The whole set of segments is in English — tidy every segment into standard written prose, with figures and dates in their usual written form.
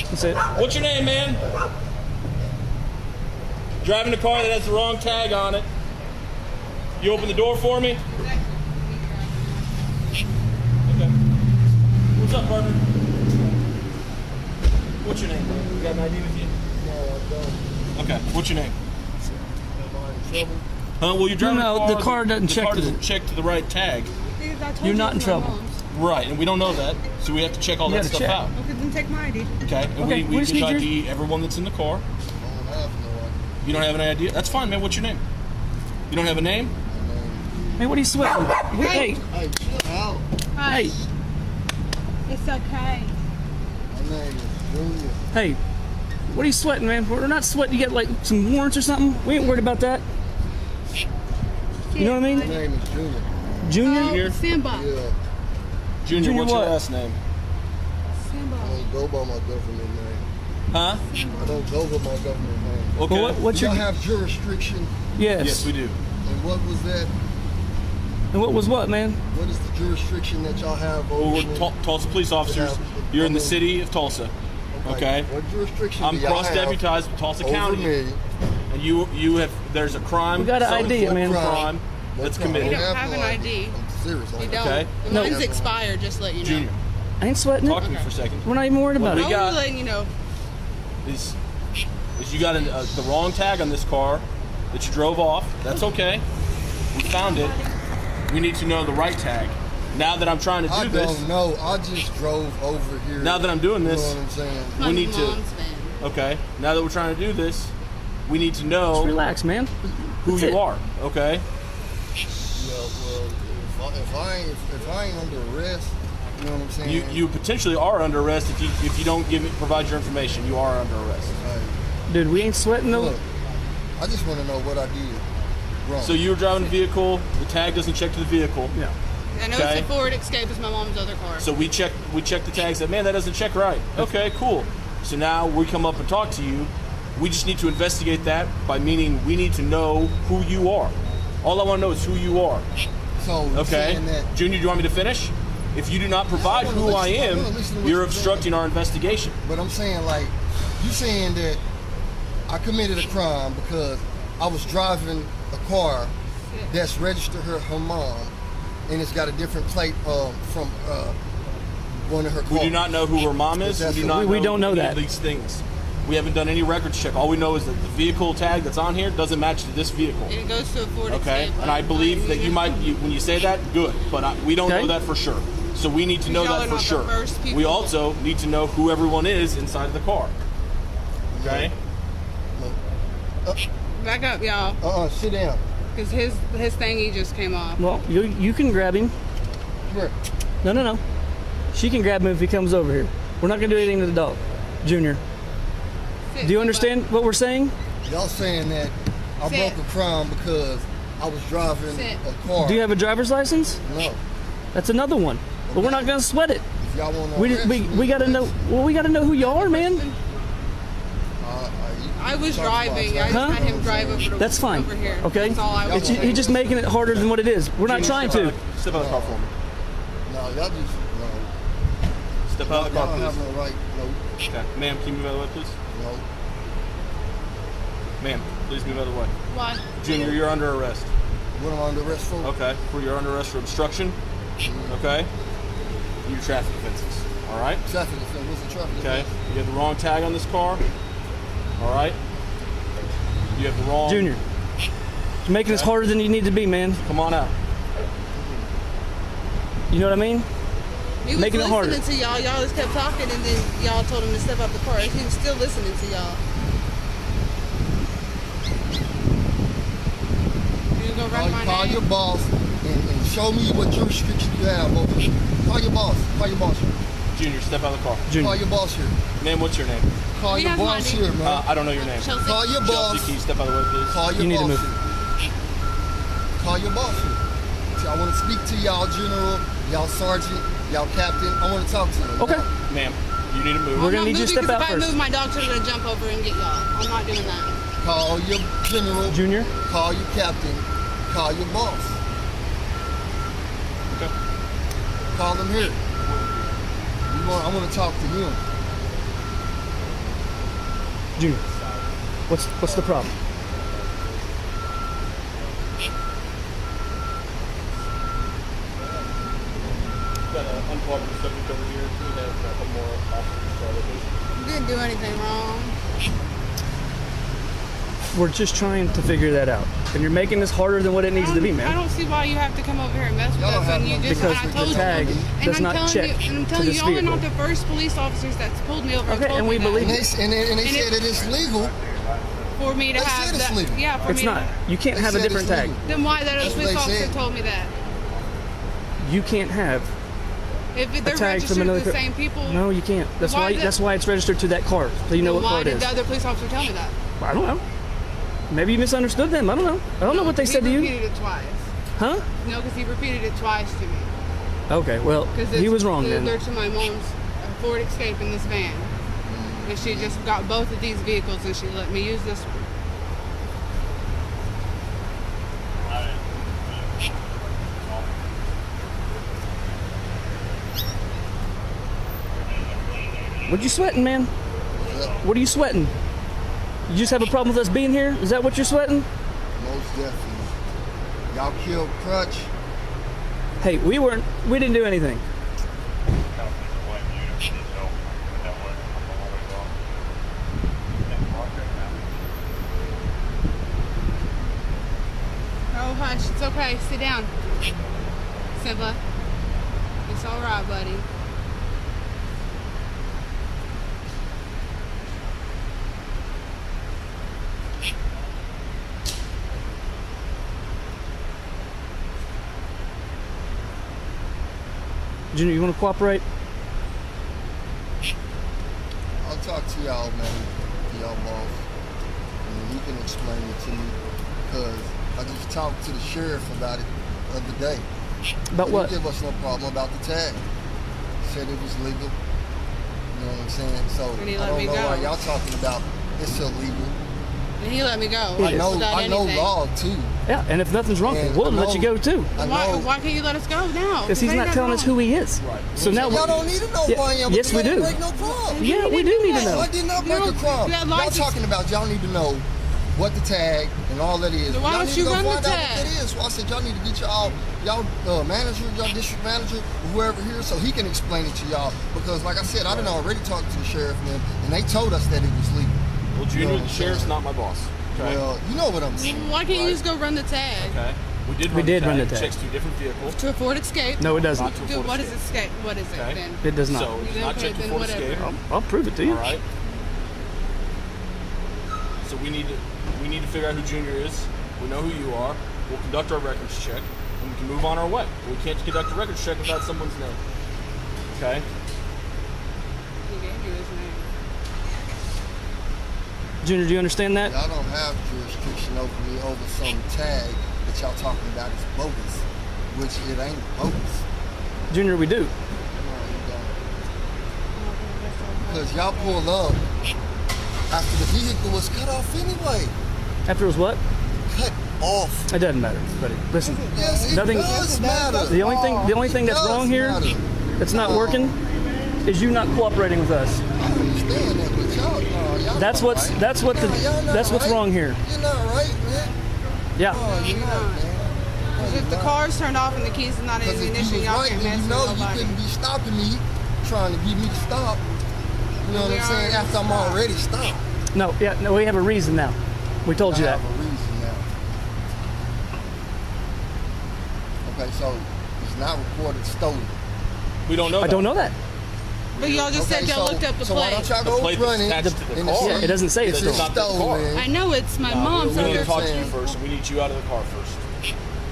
That's it. What's your name, man? Driving a car that has the wrong tag on it. You open the door for me? Okay. What's up, partner? What's your name, bro? You got an ID with you? No, I don't. Okay. What's your name? Am I in trouble? Well, you're driving No, the car doesn't check to the right tag. You're not in trouble. Right, and we don't know that, so we have to check all that stuff out. Okay, then take my ID. Okay, and Okay, we just can need ID everyone that's in the car. I don't have no idea. You don't have an idea? That's fine, man. What's your name? You don't have a name? Hey, what are you sweating? Hey, Hey, chill out. hey, It's okay. My name is Junior. hey. What are you sweating, man? We're not sweating. You got like some warrants or something? We ain't worried about that. You know what I My mean? name is Junior. Junior? Simba. Yeah, Junior, what's what? your last name? I Simba. don't go by my government name. Huh? I don't go by my government name. Okay. Well, what's Y'all your... have jurisdiction, Yes. Yes, we do. and what was that? And what was what, man? What is the jurisdiction that y'all have over Well, me? we're Tulsa police officers. You're in the city of Tulsa. Okay. What jurisdiction I'm do y'all cross-deputized with Tulsa have County. over me? And you have, there's a crime. We got an some ID, form of man. crime that's What crime? committed. You don't I have no an ID. I'm serious. You don't. Okay. The No. mine's expired, just to let you know. Junior, I ain't sweating talk it. to me for a second. We're not even worried about we it. I got- was letting you know. Is you got the wrong tag on this car that you drove off. That's okay. We found it. We need to know the right tag. Now that I'm trying to do I this, don't know. I just drove over here. now that I'm doing You know this, what I'm saying? we need to. Mom's van. Okay. Now that we're trying to do this, we need to Just know relax, man. who That's you it. are. Okay. Yeah, well, if I ain't under arrest, you know what I'm saying? You potentially are under arrest if you don't provide your information. You are under arrest. Like, Dude, we ain't sweating no. look, I just want to know what I did wrong. So you were driving a vehicle. The tag doesn't check to the vehicle. Yeah. I know Okay. it's a Ford Escape. It's my mom's other car. So we checked the tag. Said, man, that doesn't check right. Okay, cool. So now we come up and talk to you. We just need to investigate that by meaning we need to know who you are. All I want to know is who you are. So you're Okay, saying that Junior, do you want me to finish? If you do not provide wanna who I listen- I am, wanna listen to what you're you're obstructing saying. our investigation. But I'm saying, like, you saying that I committed a crime because I was driving a car that's registered her mom, and it's got a different plate from one of her cars. We do not know who her mom is. That's We do what- not we know don't know any that. of these things. We haven't done any records check. All we know is that the vehicle tag that's on here doesn't match to this vehicle. And it goes to a Ford Okay, Escape. and I believe that you might, when you say that, good, but we don't Okay. know that for sure. So we need to know Y'all that are for not the sure. first people. We also need to know who everyone is inside of the car. Okay? Back up, y'all. Sit down. Because his thingy just came off. Well, you can grab him. Where? No. She can grab him if he comes over here. We're not gonna do anything to the dog, Junior. Sit, Do you Simba. understand what we're saying? Y'all saying that I Sit. broke a crime because I was driving Sit. a car. Do you have a driver's license? No. That's another one. But we're not gonna sweat it. If y'all want to We gotta know. Well, we gotta know who you are, man. I was driving. I just Huh? had him drive over to That's fine. over here. Okay. That's all I was He's doing. just making it harder than what it is. We're not trying to. Step out of the car for me. No, y'all just no. Step out of the Y'all car, don't have please. no right. No. Okay. Ma'am, can you move out of the way, please? No. Ma'am, please move out of the way. Why? Junior, you're under arrest. What am I under arrest for? Okay. You're under arrest for obstruction. Okay. Your traffic offenses. All right. Traffic offense. What's the traffic Okay. offense? You have the wrong tag on this car. All right. You have the wrong. Junior, you're making this harder than you need to be, man. Come on out. You know what I mean? He was Making it harder. listening to y'all. Y'all just kept talking, and then y'all told him to step out the car. He was still listening to y'all. You was gonna write my Call name? your boss and show me what jurisdiction you have over me. Call your boss. Call your boss here. Junior, step out of the car. Call Junior. your boss here. Ma'am, what's your name? Call He your has boss my here, name. man. I don't know your name. Chelsea. Call your Chelsea, boss. can you step out of the way, please? Call your You need to boss move. here. Call your boss here. See, I want to speak to y'all general, y'all sergeant, y'all captain. I want to talk to you. Okay. Ma'am, you need to move. We're gonna I'm need you to moving step out because first. If I move, my dog's gonna jump over and get y'all. I'm not doing that. Call your general. Junior. Call your captain. Call your boss. Okay. Call them here. I want to talk to him. Junior, what's the problem? Got an uncooperative subject over here. We have a couple more officers to our location. You didn't do anything wrong. We're just trying to figure that out. And you're making this harder than what it needs to be, I man. don't see why you have to come over here and mess with Y'all us have when you no- just Because when I the told tag you. does And not I'm check telling you, and I'm to telling you, this y'all are not vehicle. the first police officers that's pulled me over. Okay, told and me we that. believe And you. they said that it's legal. For me to They have said it's that. legal. Yeah, for It's me not. You can't They have a said different it's tag. legal. Then why that other That's what police they officer said. told me that? You can't have If they're tag registered from to another the car. same people. No, you can't. That's Why why. did- That's why it's registered to that car, so you know then what car why it did is. the other police officer tell me that? I don't know. Maybe you misunderstood them. I don't know. I don't know what they said to He you. repeated it twice. Huh? No, because he repeated it twice to me. Okay. Well, he was wrong then. They're to my mom's Ford Escape in this van. And she just got both of these vehicles and she let me use this one. What you sweating, man? What are you sweating? You just have a problem with us being here? Is that what you're sweating? Most definitely. Y'all killed Crutch. Hey, we didn't do anything. Oh, hush. It's okay. Sit down. Simba. It's all right, buddy. Junior, you want to cooperate? I'll talk to y'all, man, to y'all boss, and he can explain it to me, because I just talked to the sheriff about it the other day. About He what? didn't give us no problem about the tag. He said it was legal. You know what I'm saying? So And he I let don't me know go. why y'all talking about it's illegal. And he let me go. It is. without I know anything. law too. Yeah, and if nothing's wrong, And we'll I let you know- go too. I Why, know. why can't you let us go now? Because he's not telling us who he is. Right. So now Y'all don't need to know Yeah, who I am. yes, because we I didn't do. break no crime. Yeah, we do need to No, know. I did not break a crime. that Y'all license- talking about y'all need to know what the tag and all that is. Then why y'all don't need you to go run the find out tag? what that is. So I said y'all need to get y'all manager, y'all district manager, whoever here, so he can explain it to y'all. Because like I said, I done already talked to the sheriff and they told us that it was legal. Well, Junior, the sheriff's not my boss. Okay. Well, you know what I'm saying. Why can't you right? just go run the tag? Okay. We did run the It tag. checks two different vehicles. To a Ford Escape. No, it doesn't. Not to a Dude, Ford what is Escape. Escape? What is it Okay. then? It does not. So, it's Then not okay, checked to then Ford whatever. Escape. I'll prove it to you. All right. So we need to figure out who Junior is. We know who you are. We'll conduct our records check, and we can move on our way. We can't conduct a records check without someone's name. Okay. He gave you his name. Junior, do you understand that? Y'all don't have jurisdiction over me over some tag that y'all talking about is bogus, which it ain't bogus. Junior, we do. No, you don't. Because y'all pulled up after the vehicle was cut off anyway. After it was what? Cut off. It doesn't matter, buddy. Listen, Yes, it Nothing- does matter. the only thing that's It wrong does here, matter. that's not working, is you not cooperating with us. I understand that, but y'all That's not what's right. that's what the Y'all not that's what's right. wrong here. You're not right, man. Yeah. Oh, you're not, man. Because if the car's turned off and the keys are not in Because the if ignition, you was y'all right, can't then mess you with know you nobody. couldn't be stopping me, trying to get me to stop. You know what We I'm saying? already After I'm stopped. already stopped. No, we have a reason now. We told you I that. have a reason now. Okay, so it's not reported stolen. We don't know. I that. don't know that. But y'all just Okay, said y'all so- looked up the so why plate. don't y'all The go plate that's running attached to the and car. see Yeah, it doesn't say if it's it's not the car. stolen? I know it's my No, mom, we so need to there's... talk to you saying- first, and we need you out of the car first.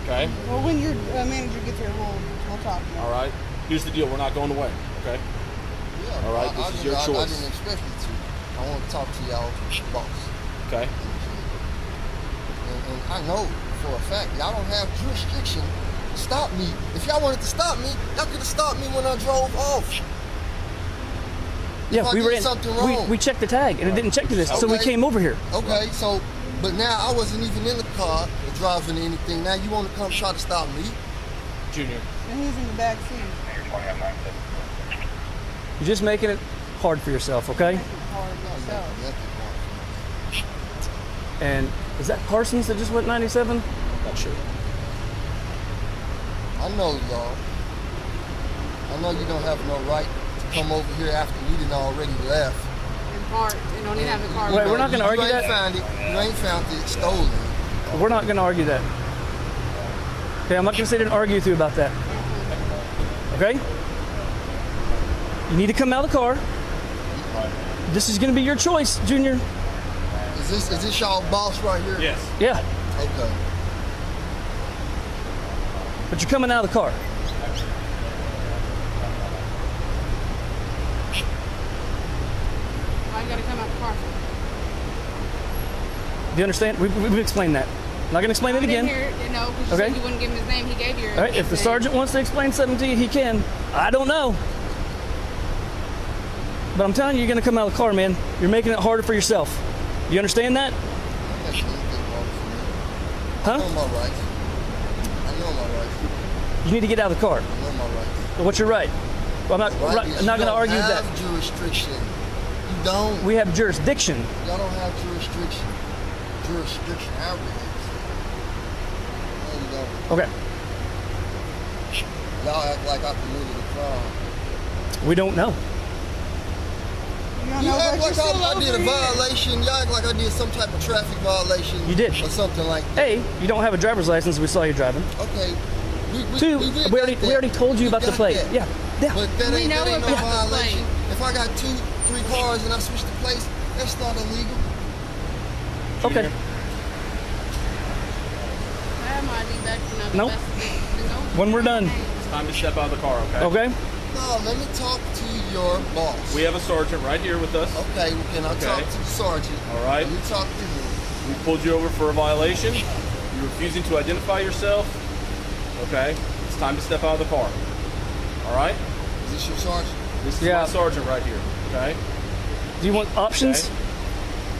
Okay. Well, when your manager gets here, we'll talk. All right. Here's the deal. We're not going away. Okay. Yeah, All right, I this is didn't- your I choice. didn't expect you to. I want to talk to y'all boss. Okay. And I know for a fact y'all don't have jurisdiction to stop me. If y'all wanted to stop me, y'all could have stopped me when I drove off. Yeah, I we did were in. something wrong. We checked the tag and it didn't check to this, so we Okay. came over here. Okay, so, but now I wasn't even in the car or driving anything. Now you want to come try to stop me? Junior. And he's in the back seat. You're just making it hard for yourself, okay? Hard myself. Nothing wrong. And is that Parsons that just went 97? Not sure. I know, y'all. I know you don't have no right to come over here after we done already left. And parked. You don't even have the car. Wait, we're not gonna argue You ain't that? found it. You ain't found it stolen. We're not going to argue that. Okay, I'm not going to sit here and argue with you about that. Okay? You need to come out of the car. This is going to be your choice, Junior. Is this y'all boss right here? Yes. Yeah, Okay. but you're coming out of the car. Why you gotta come out the car for? Do you understand? We've explained that. I'm not going to explain it again. I didn't hear it, you know, because you Okay. said you wouldn't give him his name. He gave you All right, if the name. sergeant wants to explain something to you, he can. I don't know. But I'm telling you, you're going to come out of the car, man. You're making it harder for yourself. You understand that? That's a little bit wrong for me. I Huh? know my rights. I know my rights. You need to get out of the car. I know my rights. What's your right? Well, I'm Right is not going to argue you that. don't have jurisdiction. You don't. We have jurisdiction. Y'all don't have jurisdiction. Jurisdiction, however it is. No, you don't. Okay. Y'all act like I committed a crime. We don't know. You act like I did a violation. Y'all act like I did some type of traffic violation. You did. Or something like that. A, you don't have a driver's license. We saw you driving. Okay. Two, we got already that. told you about the got plate. that. Yeah. But that We ain't, know that ain't no about the violation. plate. If I got 2, 3 cars and I switch the place, that's not illegal. Okay. I have my ID back to know the Nope. best thing to know. When we're done. It's time to step out of the car, okay? Okay. No, let me talk to your boss. We have a sergeant right here with us. Okay, well, can I talk Okay. to the sergeant? All right. Let me talk to him. We pulled you over for a violation. You're refusing to identify yourself. Okay. It's time to step out of the car. All right. Is this your sergeant? This is Yeah. my sergeant right here. Okay. Do you want options? Okay.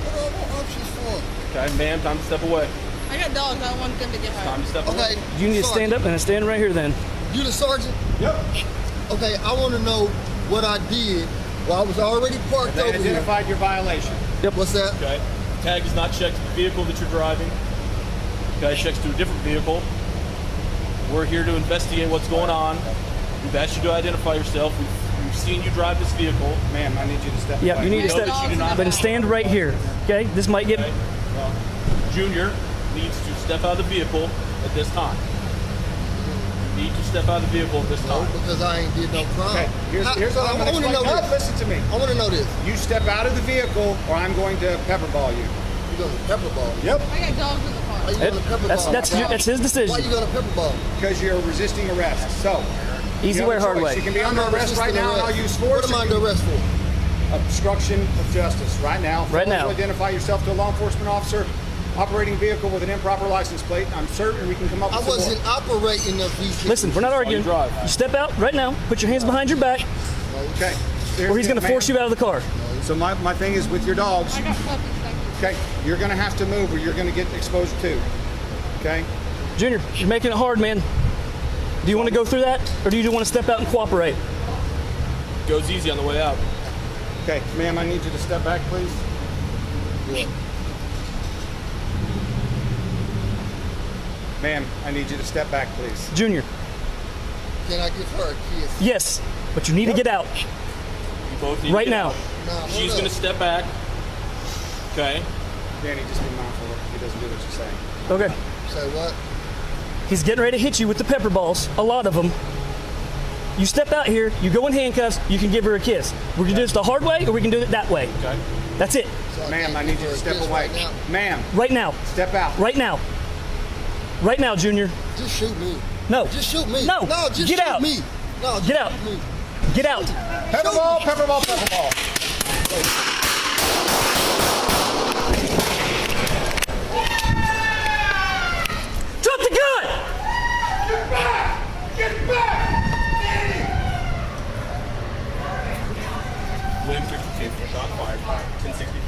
What are my options for? Okay, ma'am. Time to step away. I got dogs. I want them to get Time hurt. to step away. Okay. You need to stand up and stand right here then. You the sergeant? Yep. Okay, I want to know what I did while I was already parked They over here. identified your violation. What's that? Okay. Tag is not checked to the vehicle that you're driving. Okay, checks to a different vehicle. We're here to investigate what's going on. We've asked you to identify yourself. We've seen you drive this vehicle. Ma'am, I need you to step Yeah, away. you need to know step. that you do not- Then stand right here. Okay. This might get. Okay. Well, Junior needs to step out of the vehicle at this time. You need to step out of the vehicle at this No, time. because I ain't did no crime. Okay, here's what I'm going to wanna explain. know No, this. listen to me. I want to know this. You step out of the vehicle or I'm going to pepperball you. You going to pepper ball? Yep. I got dogs in the car. Why you going to pepper ball? That's his Why decision. you going to pepper ball? Because you're resisting arrest. So, Easy you have way, a hard choice. way. You can be I'm under not arrest right resisting now and I'll arrest. use force. What am I under arrest for? Obstruction of justice right now. Right Failure now. to identify yourself to a law enforcement officer operating vehicle with an improper license plate. I'm certain we can come up I with some wasn't more. operating the vehicle. Listen, we're not arguing. drive. You step out right now. Put your hands behind your back, Okay. or he's going to force you out of the car. So my thing is with your dogs. I got puppies. Thank you. Okay, you're going to have to move or you're going to get exposed too. Okay? Junior, you're making it hard, man. Do you want to go through that, or do you want to step out and cooperate? Goes easy on the way out. Okay, ma'am, I need you to step back, please. Yeah. Ma'am, I need you to step back, please. Junior, Can I give her a kiss? yes, but you need to get out You both need to right get now. out. Nah, hold She's up. going to step back. Okay. Danny, just be mindful if he doesn't do what you're saying. Okay. Say what? He's getting ready to hit you with the pepper balls, a lot of them. You step out here, you go in handcuffs, you can give her a kiss. We can do this the hard way, or we can do it that way. Okay. That's it. So I Ma'am, can't I need give you her to a step kiss away. right now? Ma'am, Right now. step out. Right now. Right now, Junior. Just shoot me. No. Just shoot me. No. No, just Get shoot out. me. No, just Get out. shoot me. Get out. Pepperball, pepperball, pepperball. Drop the gun! Get back! Get back! William 52, shot fired. 1060.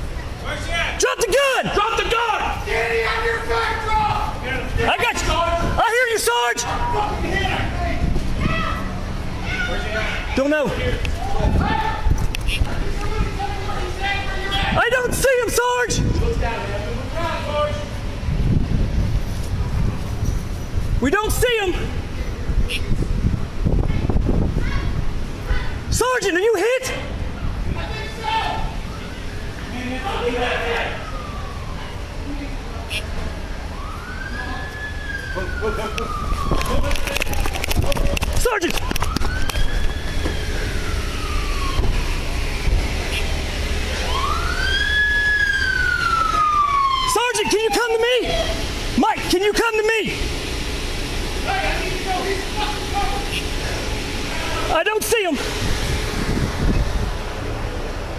Where's he at? Drop the gun! Drop the gun! Danny, on your back, drop! I got you. I hear you, Sarge. Don't know. I don't see him, Sarge. We don't see him. Sergeant, are you hit? I think so. Sergeant! Sergeant, can you come to me? Mike, can you come to me? I don't see him.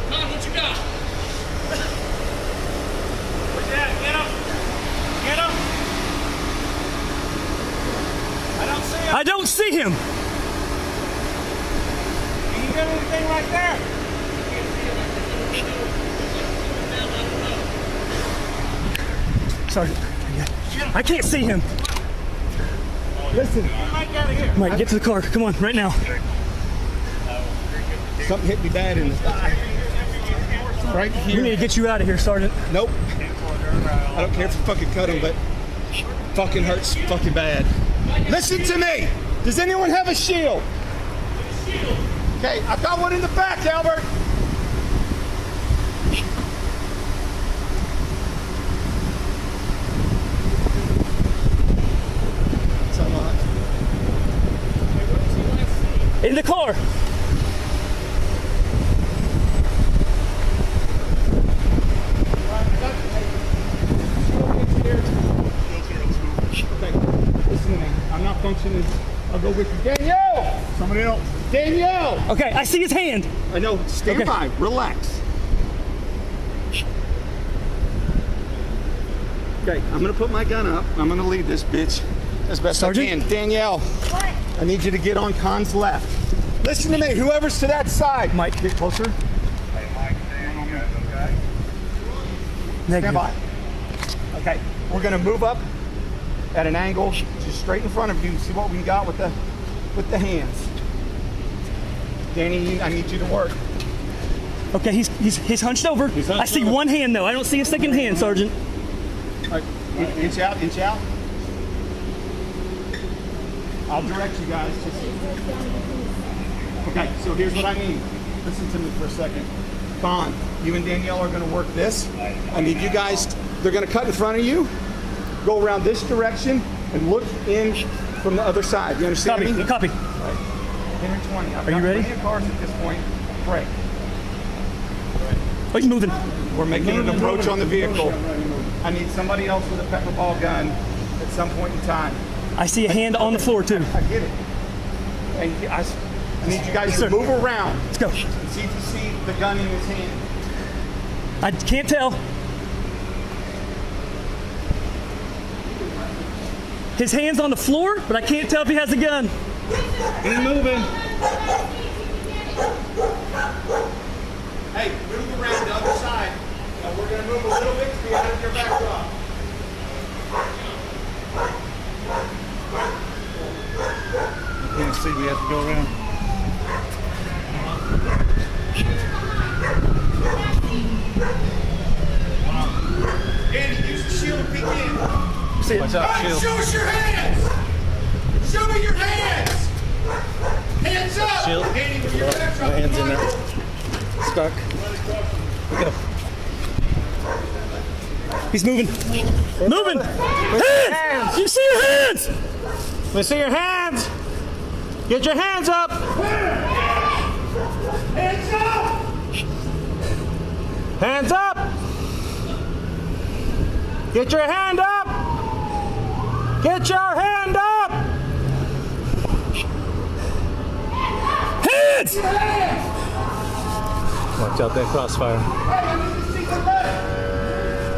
Come on, what you got? Where's that? Get him! Get him! I don't see him. I don't see him. Can you get anything right there? Sergeant, I can't see him. Listen. Mike, out of here. Mike, get to the car. Come on, right now. Something hit me bad in the thigh. Right We here. need to get you out of here, Sergeant. Nope. I don't care if you fucking cut him, but fucking hurts fucking bad. Listen to me. Does anyone have a shield? Okay, I've got one in the back, Albert. It's unlocked. In the car. Okay, listen to me. I'm not functioning. I'll go with you. Danielle! Somebody else. Danielle! Okay, I see his hand. I know. Stand Okay. by. Relax. Okay, I'm gonna put my gun up. I'm gonna lead this bitch as best Sergeant? I can. Danielle, I need you to get on Khan's left. Listen to me. Whoever's to that side. Mike, get closer. Hey, Mike, you guys okay? Stand by. Okay, we're gonna move up at an angle, just straight in front of you. See what we got with the hands. Danny, I need you to work. Okay, he's hunched over. I see one hand though. I don't see a second hand, Sergeant. All right, inch out, inch out. I'll direct you guys. Okay, so here's what I need. Listen to me for a second. Khan, you and Danielle are gonna work this. I need you guys, they're gonna cut in front of you, go around this direction, and look in from the other side. You understand Copy, me? copy. 10 or 20. I've Are you got ready? plenty of cars at this point. Break. Oh, he's moving. We're making an approach on the vehicle. I need somebody else with a pepper ball gun at some point in time. I see a hand on the floor too. I get it. And I need you guys Yes, to sir. move around Let's go. and see if you see the gun in his hand. I can't tell. His hand's on the floor, but I can't tell if he has a gun. He's moving. Hey, move around the other side. Now we're going to move a little bit to be out of your backdrop. You can't see, we have to go around. Andy, use the shield to peek in. See it. Watch out, Hey, shield. show us your hands! Show me your hands! Hands up! Shield. Andy, with your backdrop. Hands in there. Stuck. Go. He's moving. Moving. Hands! You see your hands? Let me see your hands. Get your hands up. Hands up! Hands up. Get your hand up. Get your hand up. Hands! Watch out that crossfire.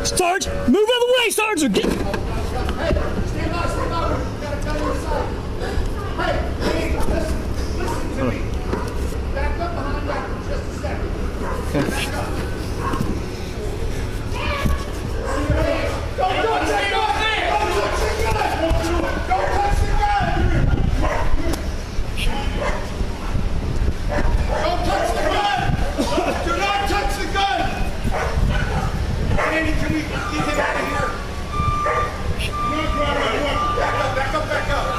Sarge, move out of the way, Sarge! Or get... Stand by, stand by. We gotta cut inside. Hey, Andy, listen to me. Back up behind that for just a second. Back up. Don't touch that gun! Don't touch the gun! Don't touch the gun! Don't touch the gun! Do not touch the gun! Andy, can we get him out of here? Back up, back up, back up.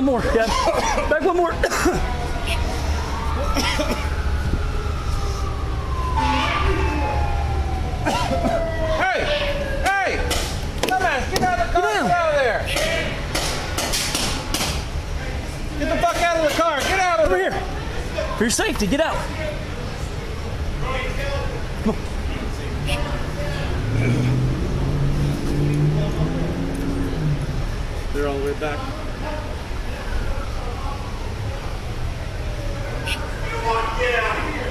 more. Yeah. Back one more. Hey! Hey! Come on, get out of the car. Get out of there. Get the fuck out of the car. Get out of Over there. here. For your safety, get out. Come on. They're all the way back. Get out of here.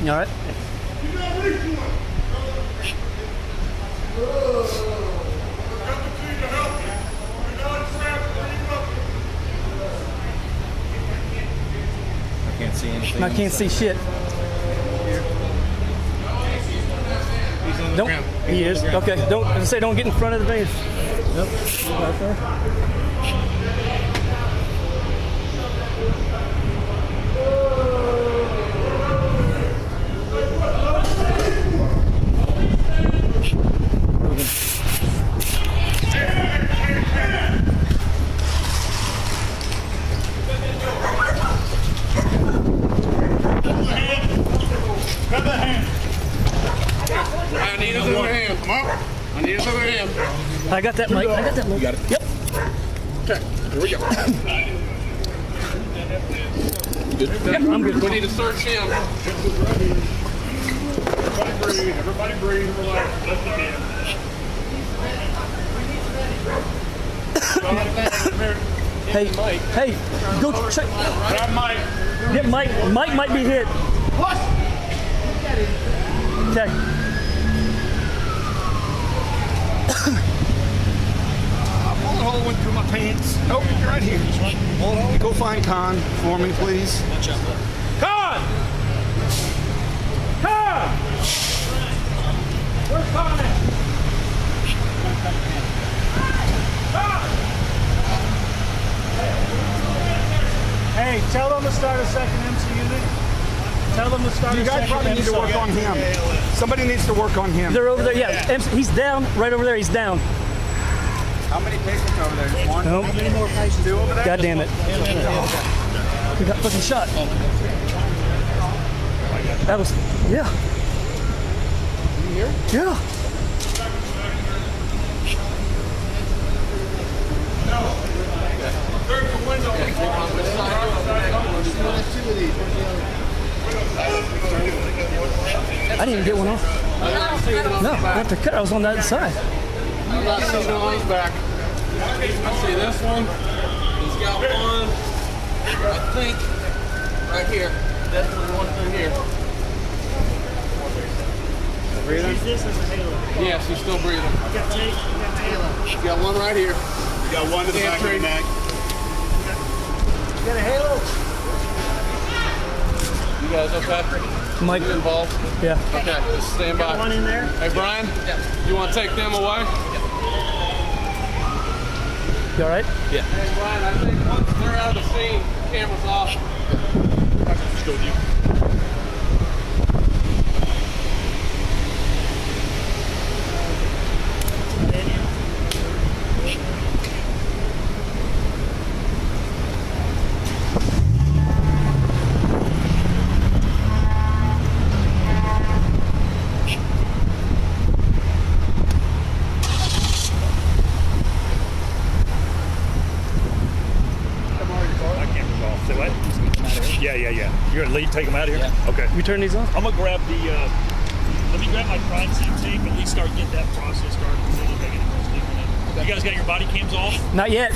You all right? I can't see anything. I can't see shit. He's on the Don't. ground. He is. Okay. Don't. As I say, don't get in front of the van. Nope. Right there. I need his other hand. Come on. I need his other hand. I got that, Mike. I got that, Mike. You got it? Yep. Okay. Here we go. Good? Yep, I'm good. We need to search him. Everybody breathe. Everybody breathe. Relax. Lift it in. Hey, hey, go check. Grab Mike. Get Mike. Mike might be hit. Okay. Bullet hole went through my pants. Nope, you're right here. Bullet hole. Go find Con for me, please. Con! Con! Where's Con at? Con! Hey, tell them to start a second MC unit. Tell them to start You a guys second probably need to work on him. Somebody needs to work on him. They're over there. Yeah, he's down. Right over there. He's down. How many patients over there? Just one? Nope. How many more patients? Two over there? God damn it. We got fucking shot. That was. Yeah. You here? Yeah. I didn't even get one off. No, I have to cut. I was on the other side. I'm not seeing the one's back. I see this one. He's got one. I think right here. Definitely one through here. Breathing? Yes, he's still breathing. He's got one right here. You got one to the back of your neck. Get a halo. You guys okay? Mike. You involved? Yeah. Okay, just stand by. One in there. Hey, Brian? You want to take them away? You all right? Yeah. Hey, Brian, I think once they're out of the scene, camera's off. Let's go, you. Yeah. You're gonna take them out of here? Yeah. Okay. You turn these off? I'm gonna grab the, let me grab my crime scene tape and at least start getting that process started before we make any more. You guys got your body cams off? Not yet.